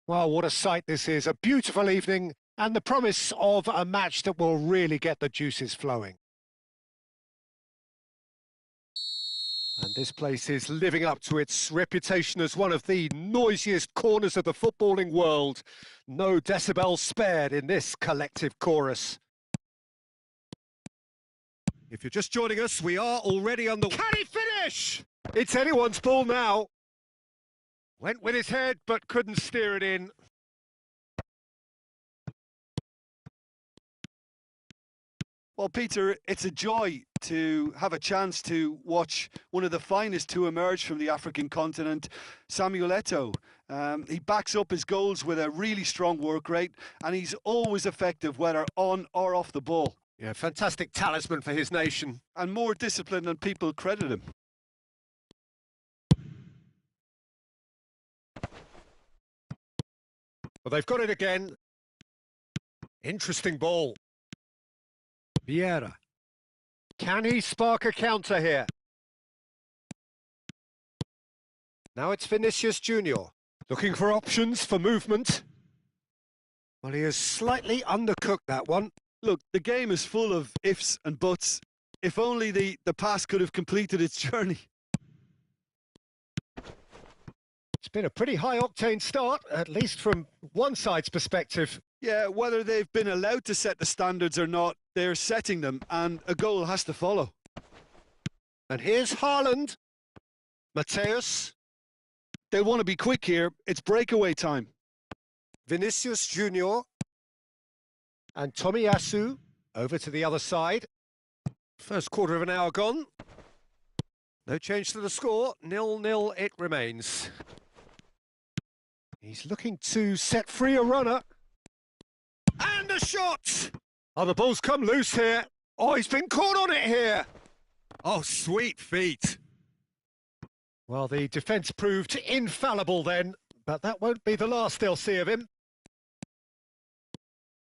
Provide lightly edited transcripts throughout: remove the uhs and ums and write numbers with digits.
Well, what a sight this is. A beautiful evening and the promise of a match that will really get the juices flowing. And this place is living up to its reputation as one of the noisiest corners of the footballing world. No decibels spared in this collective chorus. If you're just joining us, we are already on the... Can he finish? It's anyone's ball now. Went with his head, but couldn't steer it in. Well, Peter, it's a joy to have a chance to watch one of the finest to emerge from the African continent, Samuel Eto'o. He backs up his goals with a really strong work rate, and he's always effective, whether on or off the ball. Yeah, fantastic talisman for his nation. And more disciplined than people credit him. Well, they've got it again. Interesting ball. Vieira. Can he spark a counter here? Now it's Vinicius Junior. Looking for options for movement. Well, he has slightly undercooked that one. Look, the game is full of ifs and buts. If only the pass could have completed its journey. It's been a pretty high-octane start, at least from one side's perspective. Yeah, whether they've been allowed to set the standards or not, they're setting them, and a goal has to follow. And here's Haaland. Mateus. They'll want to be quick here. It's breakaway time. Vinicius Junior. And Tomiyasu over to the other side. First quarter of an hour gone. No change to the score. 0-0 it remains. He's looking to set free a runner. And a shot! Oh, the ball's come loose here. Oh, he's been caught on it here. Oh, sweet feet. Well, the defence proved infallible then, but that won't be the last they'll see of him.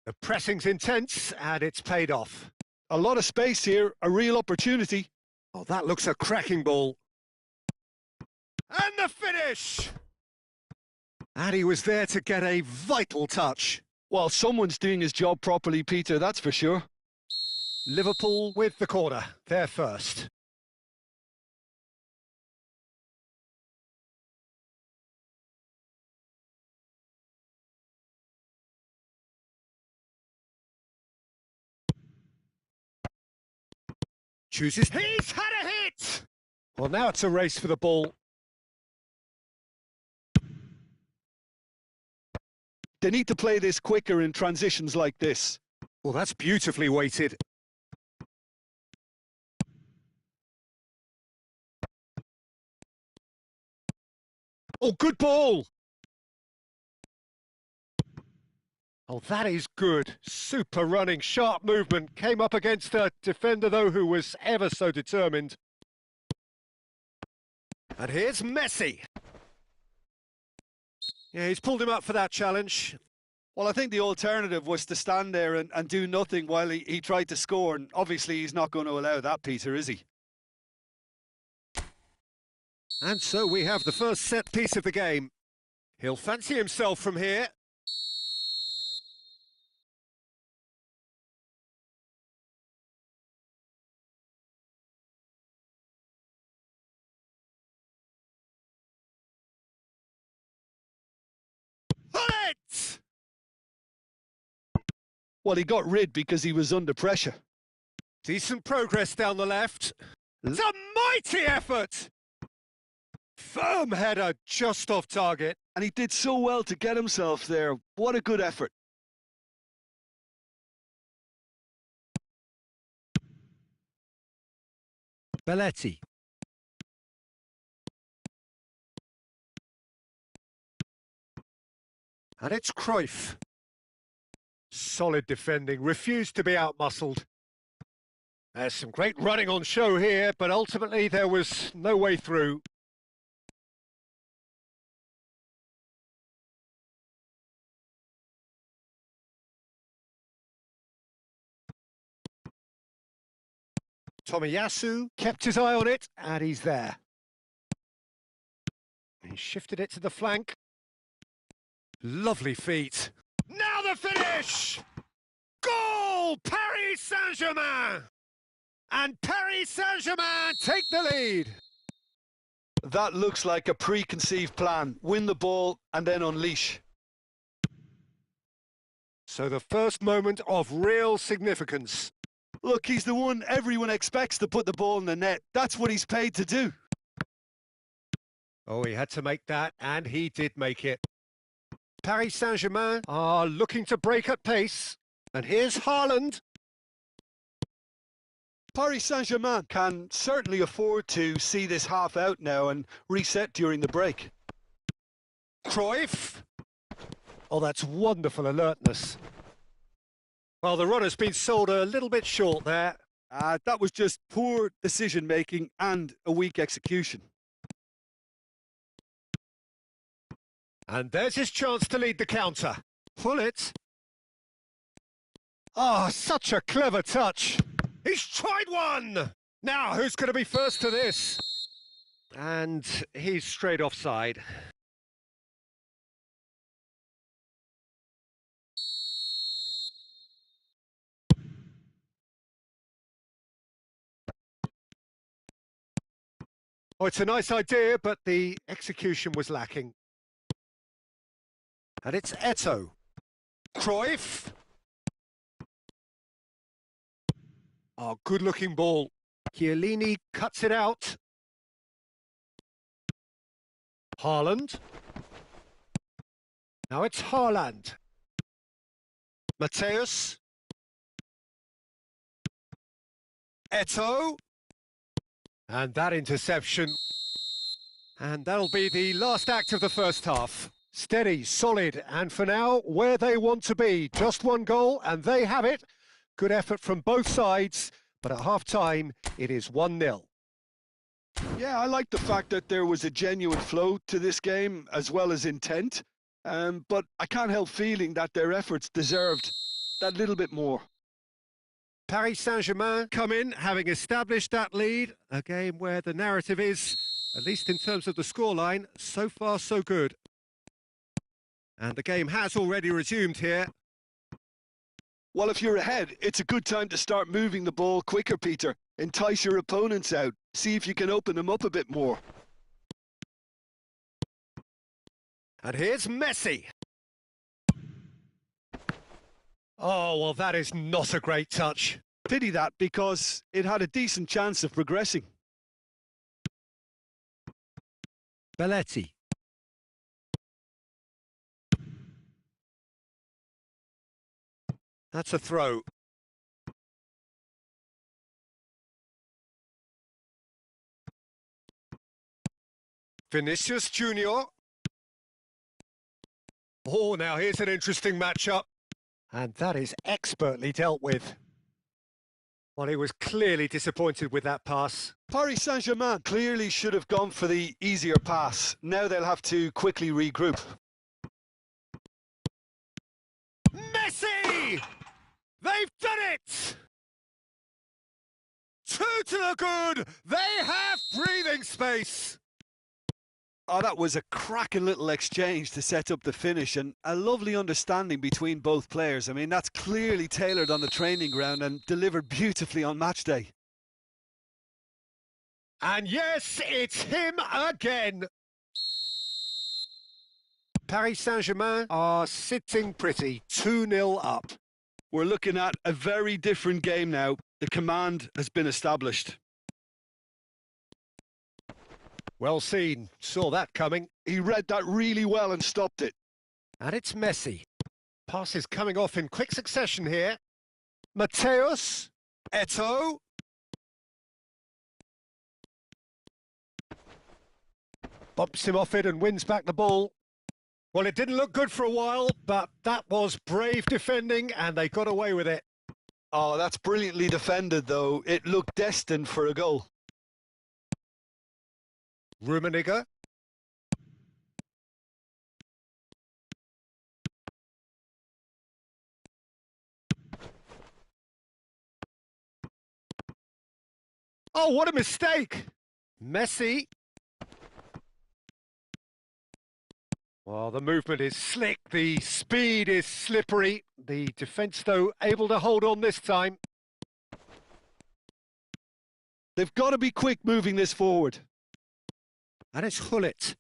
The pressing's intense, and it's paid off. A lot of space here, a real opportunity. Oh, that looks a cracking ball. And the finish! And he was there to get a vital touch. Well, someone's doing his job properly, Peter, that's for sure. Liverpool with the corner, they're first. Chooses. He's had a hit! Well, now it's a race for the ball. They need to play this quicker in transitions like this. Well, that's beautifully weighted. Oh, good ball! Oh, that is good. Super running, sharp movement. Came up against a defender, though, who was ever so determined. And here's Messi. Yeah, he's pulled him up for that challenge. Well, I think the alternative was to stand there and do nothing while he tried to score. And obviously he's not going to allow that, Peter, is he? And so we have the first set piece of the game. He'll fancy himself from here. Bullet! Well, he got rid because he was under pressure. Decent progress down the left. It's a mighty effort! Firm header, just off target. And he did so well to get himself there. What a good effort. Belletti. And it's Cruyff. Solid defending, refused to be outmuscled. There's some great running on show here, but ultimately there was no way through. Tomiyasu kept his eye on it, and he's there. He shifted it to the flank. Lovely feet. Now the finish! Goal! Paris Saint-Germain! And Paris Saint-Germain take the lead. That looks like a preconceived plan. Win the ball and then unleash. So the first moment of real significance. Look, he's the one everyone expects to put the ball in the net. That's what he's paid to do. Oh, he had to make that, and he did make it. Paris Saint-Germain are looking to break at pace. And here's Haaland. Paris Saint-Germain can certainly afford to see this half out now and reset during the break. Cruyff. Oh, that's wonderful alertness. Well, the run has been sold a little bit short there. That was just poor decision-making and a weak execution. And there's his chance to lead the counter. Pull it. Oh, such a clever touch. He's tried one. Now, who's going to be first to this? And he's straight offside. Oh, it's a nice idea, but the execution was lacking. And it's Eto'o. Cruyff. Oh, good-looking ball. Chiellini cuts it out. Haaland. Now it's Haaland. Mateus. Eto'o. And that interception. And that'll be the last act of the first half. Steady, solid, and for now, where they want to be. Just one goal, and they have it. Good effort from both sides, but at half-time, it is 1-0. Yeah, I like the fact that there was a genuine flow to this game, as well as intent. But I can't help feeling that their efforts deserved that little bit more. Paris Saint-Germain come in, having established that lead. A game where the narrative is, at least in terms of the scoreline, so far so good. And the game has already resumed here. Well, if you're ahead, it's a good time to start moving the ball quicker, Peter. Entice your opponents out. See if you can open them up a bit more. And here's Messi. Oh, well, that is not a great touch. Pity that, because it had a decent chance of progressing. Belletti. That's a throw. Vinicius Junior. Oh, now here's an interesting matchup. And that is expertly dealt with. Well, he was clearly disappointed with that pass. Paris Saint-Germain clearly should have gone for the easier pass. Now they'll have to quickly regroup. Messi! They've done it! 2 to the good! They have breathing space! Oh, that was a cracking little exchange to set up the finish, and a lovely understanding between both players. I mean, that's clearly tailored on the training ground and delivered beautifully on match day. And yes, it's him again. Paris Saint-Germain are sitting pretty, 2-0 up. We're looking at a very different game now. The command has been established. Well seen, saw that coming. He read that really well and stopped it. And it's Messi. Passes coming off in quick succession here. Mateus, Eto'o. Bumps him off it and wins back the ball. Well, it didn't look good for a while, but that was brave defending and they got away with it. Oh, that's brilliantly defended, though. It looked destined for a goal. Rummenigge. Oh, what a mistake! Messi. Well, the movement is slick, the speed is slippery. The defence, though, able to hold on this time. They've got to be quick moving this forward. And it's Hullet.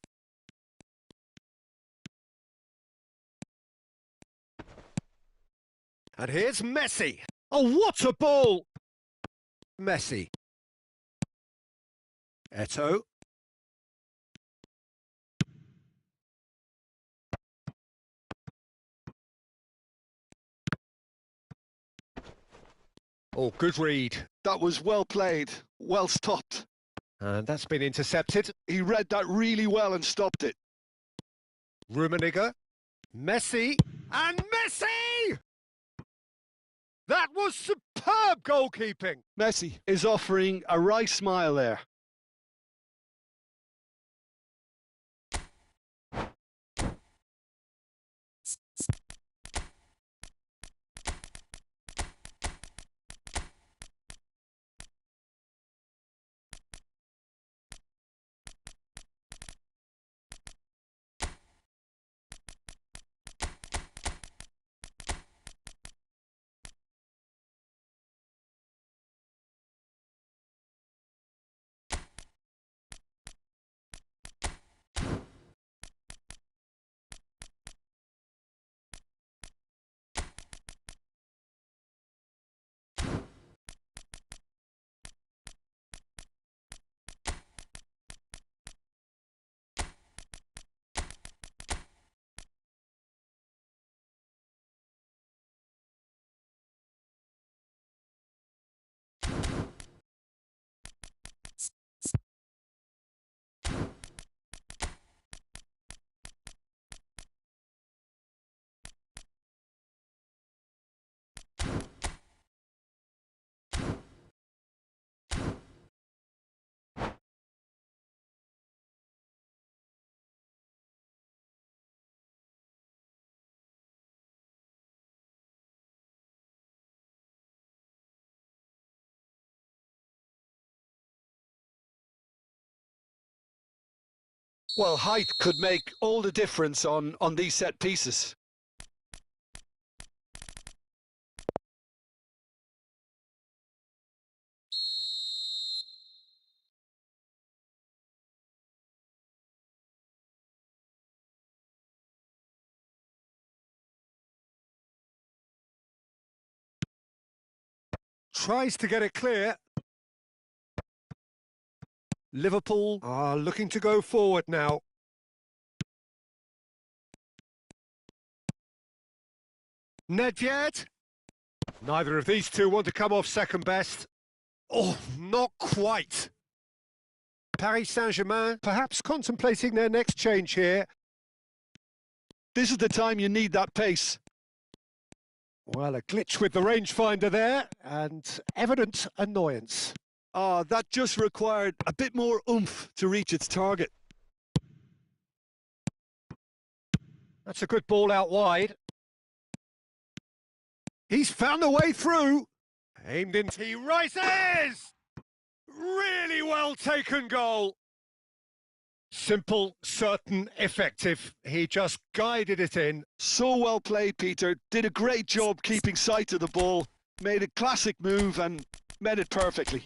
And here's Messi. Oh, what a ball! Messi. Eto'o. Oh, good read. That was well played, well stopped. And that's been intercepted. He read that really well and stopped it. Rummenigge. Messi. And Messi! That was superb goalkeeping. Messi is offering a right smile there. Well, height could make all the difference on these set pieces. Tries to get it clear. Liverpool are looking to go forward now. Nedved? Neither of these two want to come off second best. Oh, not quite. Paris Saint-Germain perhaps contemplating their next change here. This is the time you need that pace. Well, a glitch with the rangefinder there, and evident annoyance. That just required a bit more oomph to reach its target. That's a good ball out wide. He's found a way through. Aimed into, he rises! Really well taken goal. Simple, certain, effective. He just guided it in. So well played, Peter. Did a great job keeping sight of the ball. Made a classic move and met it perfectly.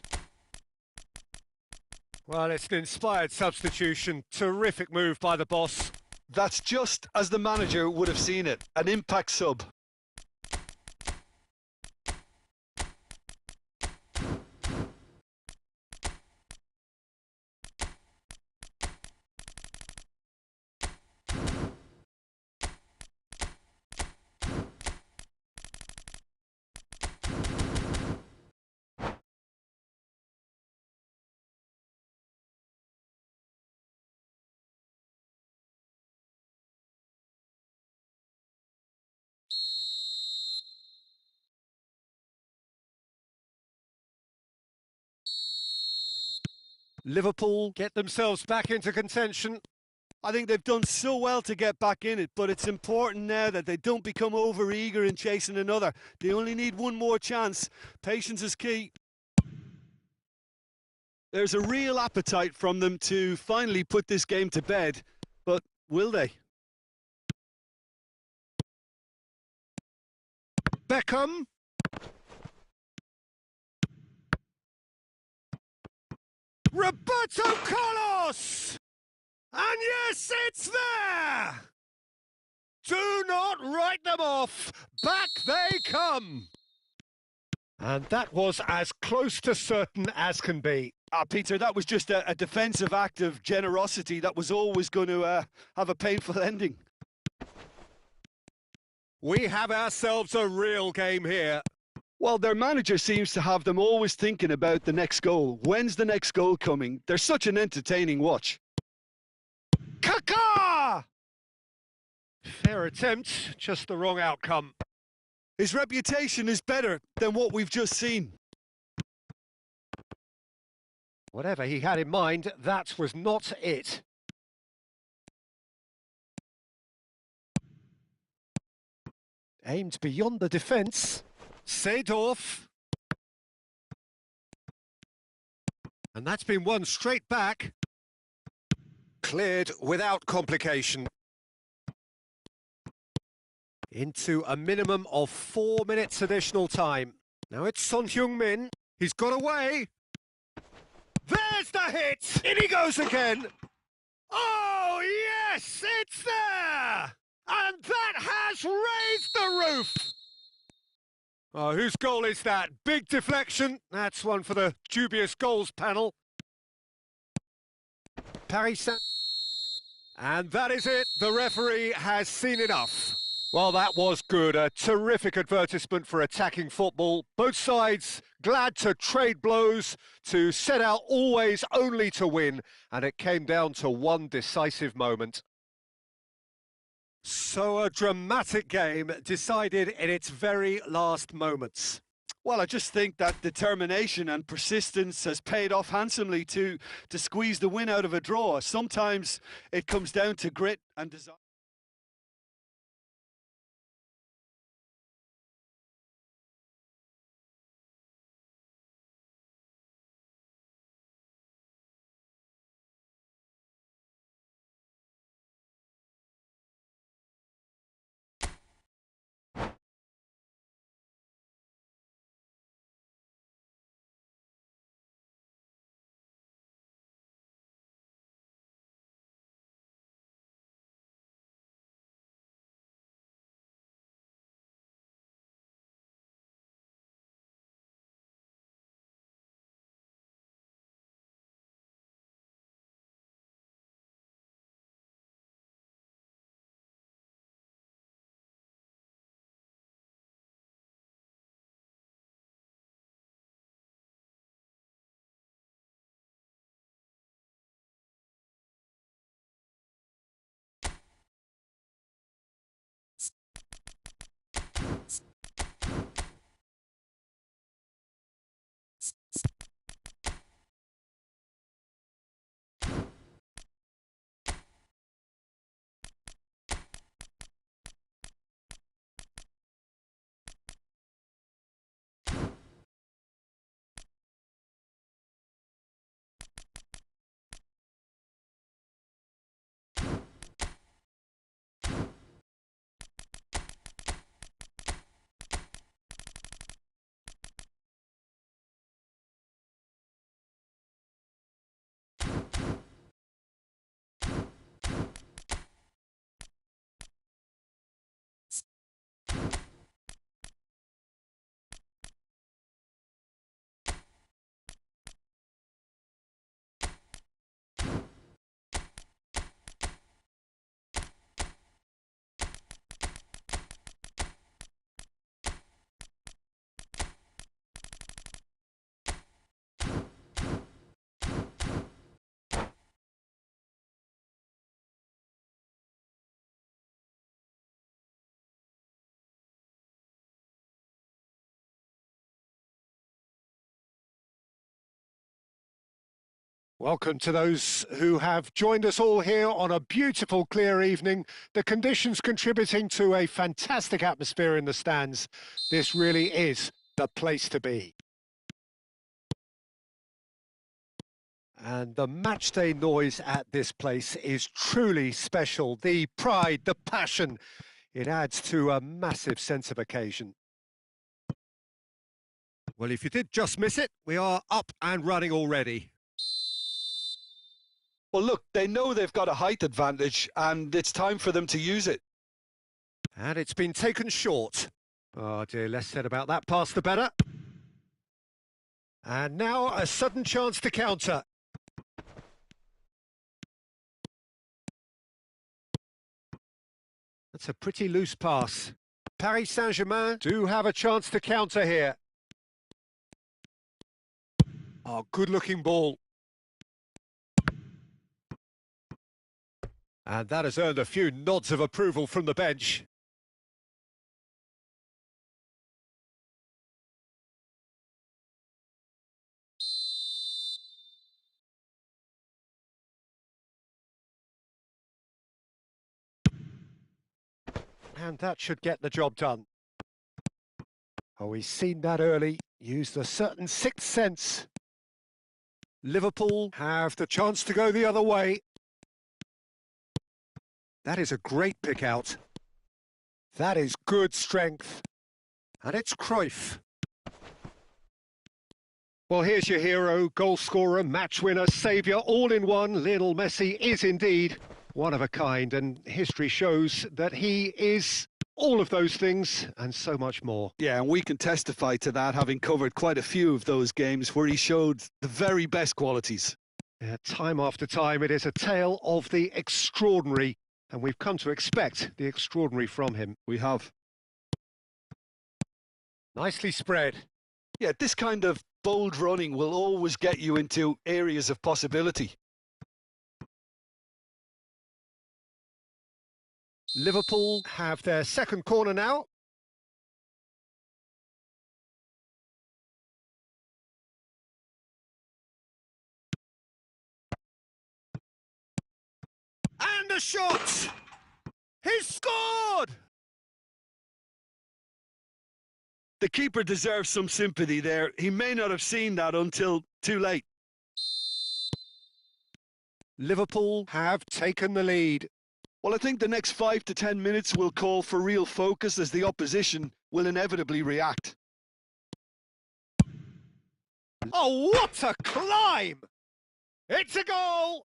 Well, it's an inspired substitution. Terrific move by the boss. That's just as the manager would have seen it. An impact sub. Liverpool get themselves back into contention. I think they've done so well to get back in it, but it's important now that they don't become over-eager in chasing another. They only need one more chance. Patience is key. There's a real appetite from them to finally put this game to bed, but will they? Beckham. Roberto Carlos! And yes, it's there! Do not write them off. Back they come. And that was as close to certain as can be. Peter, that was just a defensive act of generosity that was always going to have a painful ending. We have ourselves a real game here. Well, their manager seems to have them always thinking about the next goal. When's the next goal coming? They're such an entertaining watch. Kaká! Fair attempt, just the wrong outcome. His reputation is better than what we've just seen. Whatever he had in mind, that was not it. Aimed beyond the defence. Seedorf. And that's been won straight back. Cleared without complication. Into a minimum of 4 minutes additional time. Now it's Son Heung-min. He's got away. There's the hit! In he goes again. Oh, yes, it's there! And that has raised the roof! Oh, whose goal is that? Big deflection. That's one for the dubious goals panel. Paris Saint... And that is it. The referee has seen enough. Well, that was good. A terrific advertisement for attacking football. Both sides glad to trade blows, to set out always only to win. And it came down to one decisive moment. So a dramatic game decided in its very last moments. Well, I just think that determination and persistence has paid off handsomely to squeeze the win out of a draw. Sometimes it comes down to grit and desire. Welcome to those who have joined us all here on a beautiful, clear evening. The conditions contributing to a fantastic atmosphere in the stands. This really is the place to be. And the matchday noise at this place is truly special. The pride, the passion, it adds to a massive sense of occasion. Well, if you did just miss it, we are up and running already. Well, look, they know they've got a height advantage, and it's time for them to use it. And it's been taken short. Oh dear, less said about that pass the better. And now a sudden chance to counter. That's a pretty loose pass. Paris Saint-Germain do have a chance to counter here. Oh, good-looking ball. And that has earned a few nods of approval from the bench. And that should get the job done. Oh, he's seen that early, used a certain sixth sense. Liverpool have the chance to go the other way. That is a great pick out. That is good strength. And it's Cruyff. Well, here's your hero, goal scorer, match winner, saviour, all in one. Lionel Messi is indeed one of a kind, and history shows that he is all of those things and so much more. Yeah, and we can testify to that, having covered quite a few of those games where he showed the very best qualities. Yeah, time after time, it is a tale of the extraordinary, and we've come to expect the extraordinary from him. We have. Nicely spread. Yeah, this kind of bold running will always get you into areas of possibility. Liverpool have their second corner now. And a shot! He's scored! The keeper deserves some sympathy there. He may not have seen that until too late. Liverpool have taken the lead. Well, I think the next 5 to 10 minutes will call for real focus as the opposition will inevitably react. Oh, what a climb! It's a goal!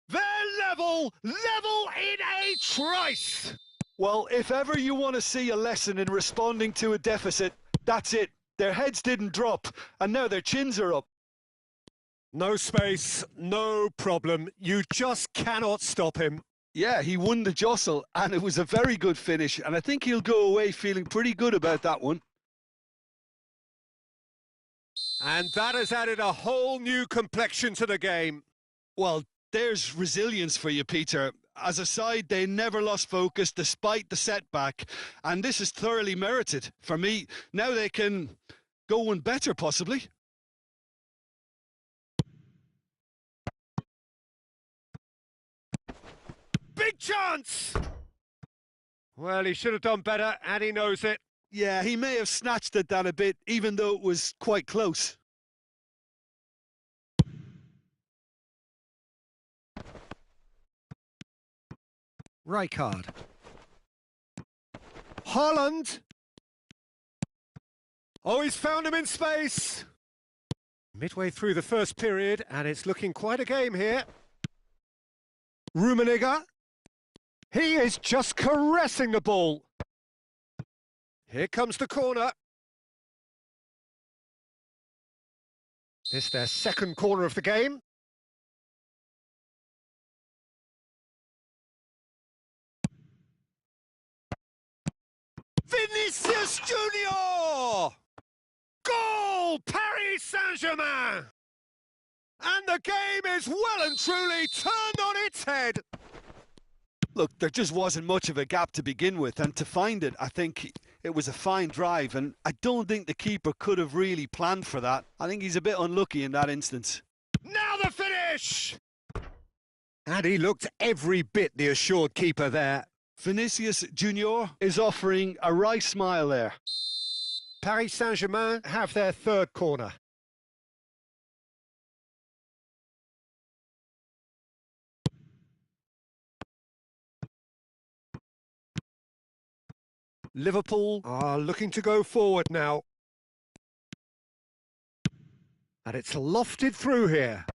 They're level in a trice! Well, if ever you want to see a lesson in responding to a deficit, that's it. Their heads didn't drop, and now their chins are up. No space, no problem. You just cannot stop him. Yeah, he won the jostle, and it was a very good finish, and I think he'll go away feeling pretty good about that one. And that has added a whole new complexion to the game. Well, there's resilience for you, Peter. As a side, they never lost focus despite the setback, and this is thoroughly merited. For me, now they can go one better, possibly. Big chance! Well, he should have done better, and he knows it. Yeah, he may have snatched at that a bit, even though it was quite close. Rijkaard. Haaland. Oh, he's found him in space. Midway through the first period, and it's looking quite a game here. Rummenigge. He is just caressing the ball. Here comes the corner. This their second corner of the game. Vinicius Junior! Goal! Paris Saint-Germain! And the game is well and truly turned on its head. Look, there just wasn't much of a gap to begin with, and to find it, I think it was a fine drive, and I don't think the keeper could have really planned for that. I think he's a bit unlucky in that instance. Now the finish! finish! And he looked every bit the assured keeper there. Vinicius Junior is offering a wry smile there. Paris Saint-Germain have their third corner. Liverpool are looking to go forward now. And it's lofted through here.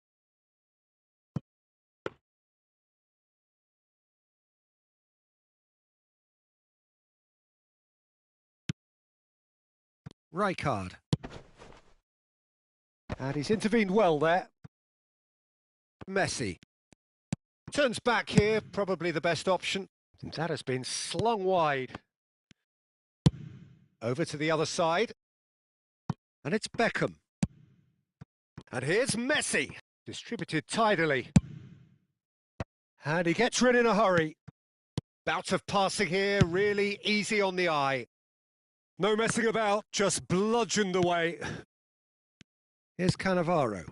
Rijkaard. And he's intervened well there. Messi. Turns back here, probably the best option. That has been slung wide. Over to the other side. And it's Beckham. And here's Messi. Distributed tidily. And he gets rid in a hurry. Bout of passing here, really easy on the eye. No messing about, just bludgeoned away. Here's Cannavaro.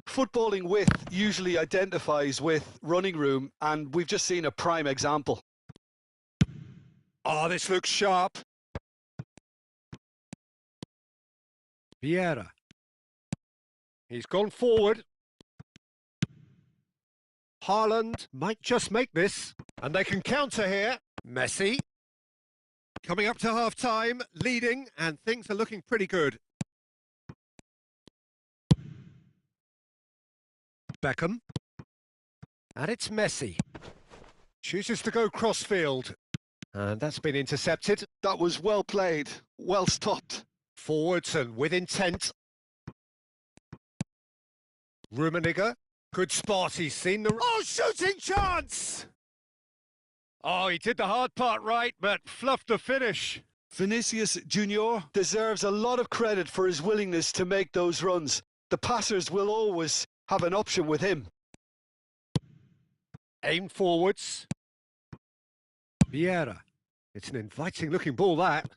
Footballing width usually identifies with running room, and we've just seen a prime example. Oh, this looks sharp. Vieira. He's gone forward. Haaland might just make this, and they can counter here. Messi. Coming up to half-time, leading, and things are looking pretty good. Beckham. And it's Messi. Chooses to go cross-field. And that's been intercepted. That was well played, well stopped. Forwards and with intent. Rummenigge. Good spot, he's seen the... Oh, shooting chance! Oh, he did the hard part right, but fluffed the finish. Vinicius Junior deserves a lot of credit for his willingness to make those runs. The passers will always have an option with him. Aim forwards. Vieira. It's an inviting-looking ball, that.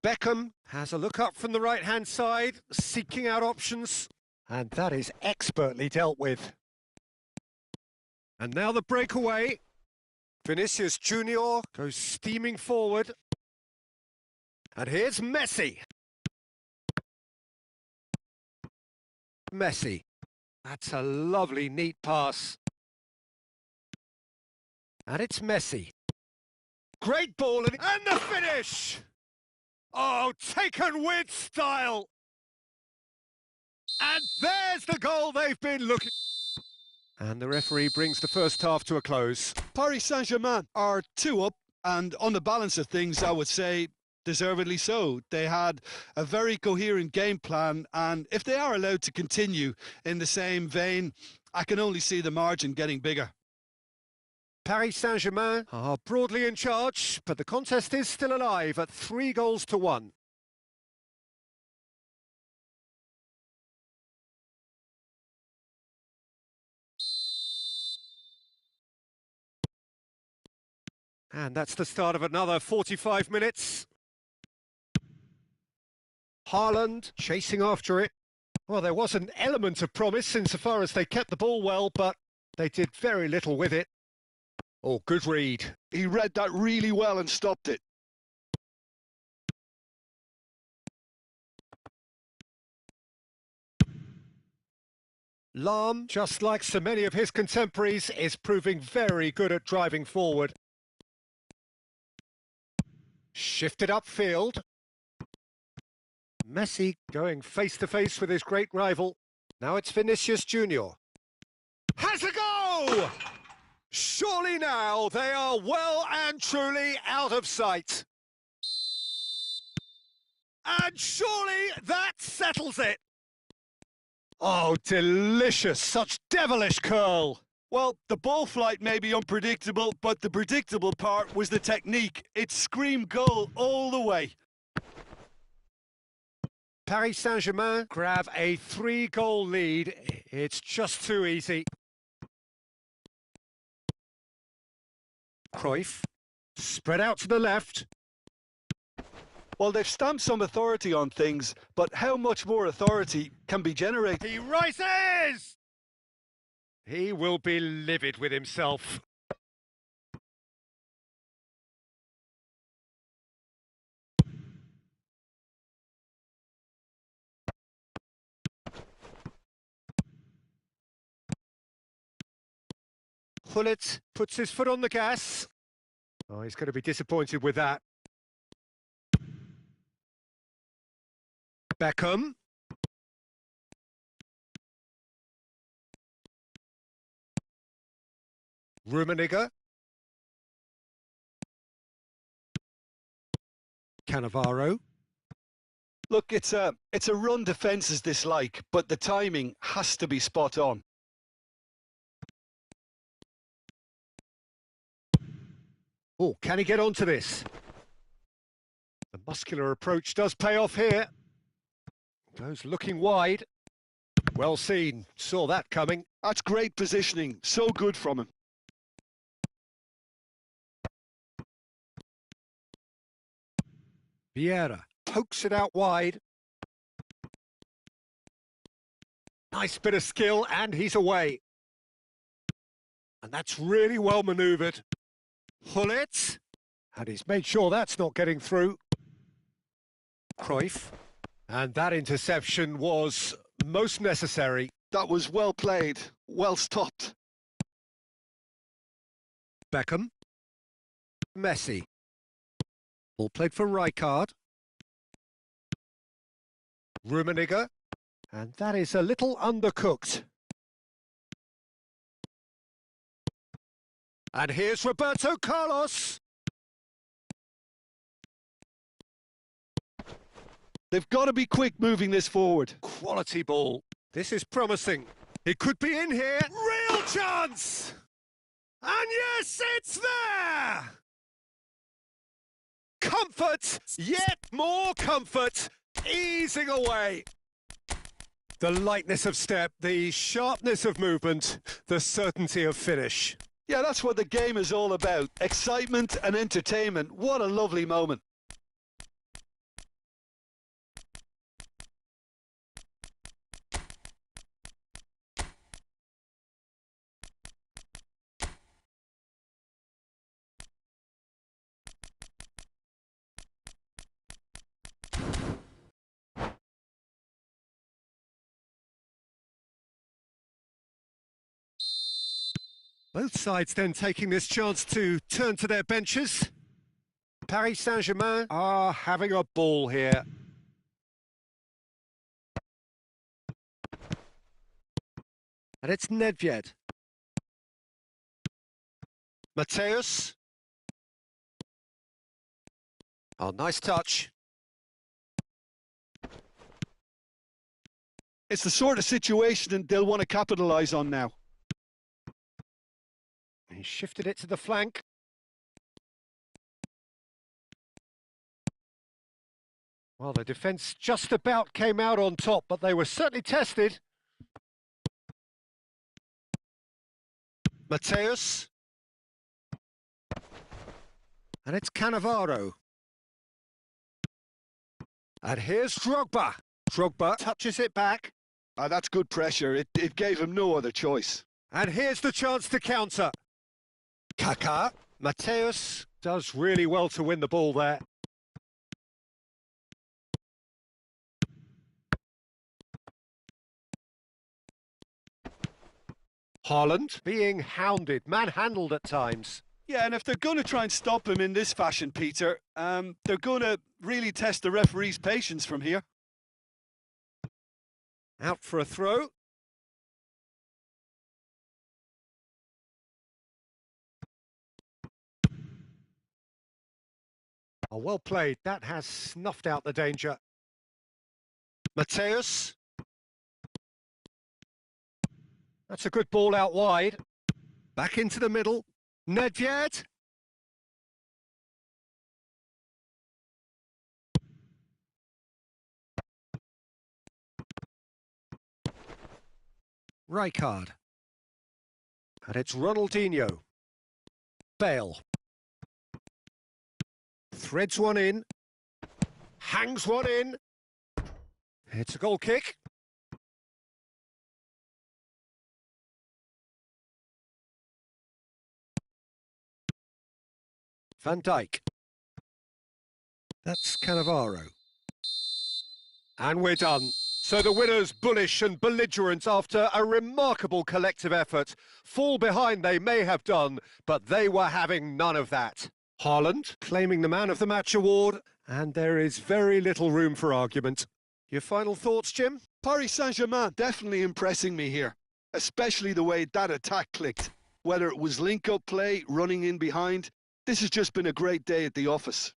Beckham has a look up from the right-hand side, seeking out options. And that is expertly dealt with. And now the breakaway. Vinicius Junior goes steaming forward. And here's Messi. Messi. That's a lovely, neat pass. And it's Messi. Great ball and the finish! Oh, taken with style! And there's the goal they've been looking... And the referee brings the first half to a close. Paris Saint-Germain are 2 up, and on the balance of things, I would say deservedly so. They had a very coherent game plan, and if they are allowed to continue in the same vein, I can only see the margin getting bigger. Paris Saint-Germain are broadly in charge, but the contest is still alive at 3-1. And that's the start of another 45 minutes. Haaland chasing after it. Well, there was an element of promise insofar as they kept the ball well, but they did very little with it. Oh, good read. He read that really well and stopped it. Lahm, just like so many of his contemporaries, is proving very good at driving forward. Shifted upfield. Messi going face-to-face with his great rival. Now it's Vinicius Junior. Has a go! Surely now they are well and truly out of sight. And surely that settles it. Oh, delicious. Such devilish curl. Well, the ball flight may be unpredictable, but the predictable part was the technique. It screamed goal all the way. Paris Saint-Germain grab a 3-goal lead. It's just too easy. Cruyff, spread out to the left. Well, they've stamped some authority on things, but how much more authority can be generated? He rises! He will be livid with himself. Hullet puts his foot on the gas. Oh, he's going to be disappointed with that. Beckham. Rummenigge. Cannavaro. Look, it's a run defence's dislike, but the timing has to be spot on. Oh, can he get onto this? The muscular approach does pay off here. Goes looking wide. Well seen. Saw that coming. That's great positioning. So good from him. Vieira pokes it out wide. Nice bit of skill, and he's away. And that's really well manoeuvred. Hullet. And he's made sure that's not getting through. Cruyff. And that interception was most necessary. That was well played, well stopped. Beckham. Messi. Ball played for Rijkaard. Rummenigge. And that is a little undercooked. And here's Roberto Carlos. They've got to be quick moving this forward. Quality ball. This is promising. It could be in here. Real chance! And yes, it's there! Comfort, yet more comfort, easing away. The lightness of step, the sharpness of movement, the certainty of finish. Yeah, that's what the game is all about. Excitement and entertainment. What a lovely moment. Both sides then taking this chance to turn to their benches. Paris Saint-Germain are having a ball here. And it's Nedved. Mateus. Oh, nice touch. It's the sort of situation they'll want to capitalise on now. He shifted it to the flank. Well, the defence just about came out on top, but they were certainly tested. Mateus. And it's Cannavaro. And here's Drogba. Drogba touches it back. That's good pressure. It gave him no other choice. And here's the chance to counter. Kaká. Mateus does really well to win the ball there. Haaland being hounded, manhandled at times. Yeah, and if they're going to try and stop him in this fashion, Peter, they're going to really test the referee's patience from here. Out for a throw. Oh, well played. That has snuffed out the danger. Mateus. That's a good ball out wide. Back into the middle. Nedved. Rijkaard. And it's Ronaldinho. Bale. Threads one in. Hangs one in. It's a goal kick. Van Dijk. That's Cannavaro. And we're done. So the winners, bullish and belligerent after a remarkable collective effort. Fall behind they may have done, but they were having none of that. Haaland claiming the Man of the Match award, and there is very little room for argument. Your final thoughts, Jim? Paris Saint-Germain definitely impressing me here, especially the way that attack clicked. Whether it was link-up play, running in behind, this has just been a great day at the office.